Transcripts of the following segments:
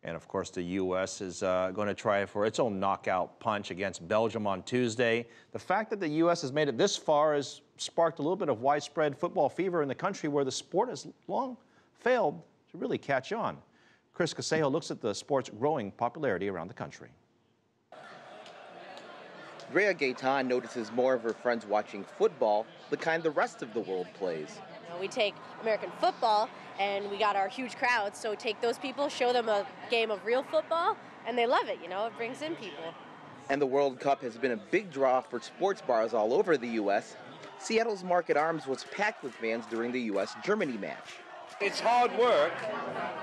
And of course, the U.S. is going to try for its own knockout punch against Belgium on Tuesday. The fact that the U.S. has made it this far has sparked a little bit of widespread football fever in the country where the sport has long failed to really catch on. Chris Casquejo looks at the sport's growing popularity around the country. Drea Gaitan notices more of her friends watching football, the kind the rest of the world plays. We take American football and we got our huge crowds, so take those people, show them a game of real football, and they love it, it brings in people. And the World Cup has been a big draw for sports bars all over the U.S. Seattle's Market Arms was packed with fans during the U.S.-Germany match. It's hard work,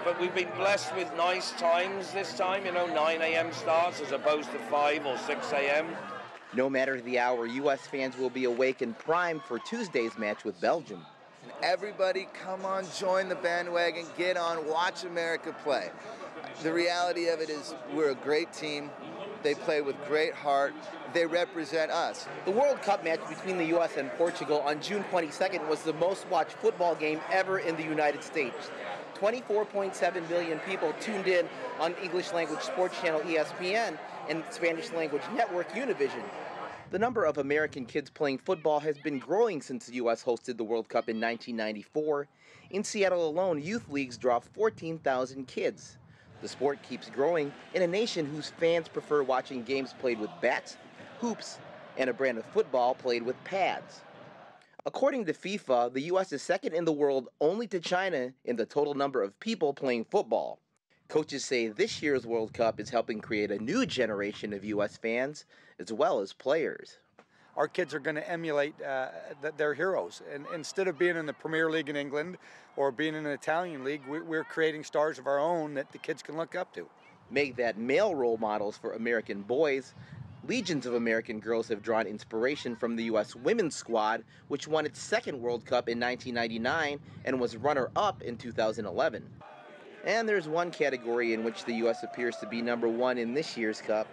but we've been blessed with nice times this time, 9 a.m. starts as opposed to 5 or 6 a.m. No matter the hour, U.S. fans will be awake and primed for Tuesday's match with Belgium. Everybody come on, join the bandwagon, get on, watch America play. The reality of it is we're a great team. They play with great heart. They represent us. The World Cup match between the U.S. and Portugal on June 22nd was the most watched football game ever in the United States. 24.7 million people tuned in on English language sports channel ESPN and Spanish language network Univision. The number of American kids playing football has been growing since the U.S. hosted the World Cup in 1994. In Seattle alone, youth leagues draw 14,000 kids. The sport keeps growing in a nation whose fans prefer watching games played with bats, hoops, and a brand of football played with pads. According to FIFA, the U.S. is second in the world only to China in the total number of people playing football. Coaches say this year's World Cup is helping create a new generation of U.S. fans as well as players. Our kids are going to emulate their heroes. And instead of being in the Premier League in England or being in an Italian league, we're creating stars of our own that the kids can look up to. Make that male role models for American boys. Legions of American girls have drawn inspiration from the U.S. women's squad, which won its second World Cup in 1999 and was runner-up in 2011. And there's one category in which the U.S. appears to be number one in this year's Cup.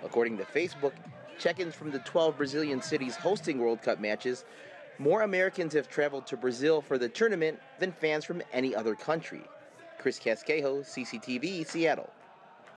According to Facebook, check-ins from the 12 Brazilian cities hosting World Cup matches, more Americans have traveled to Brazil for the tournament than fans from any other country. Chris Casquejo, CCTV, Seattle.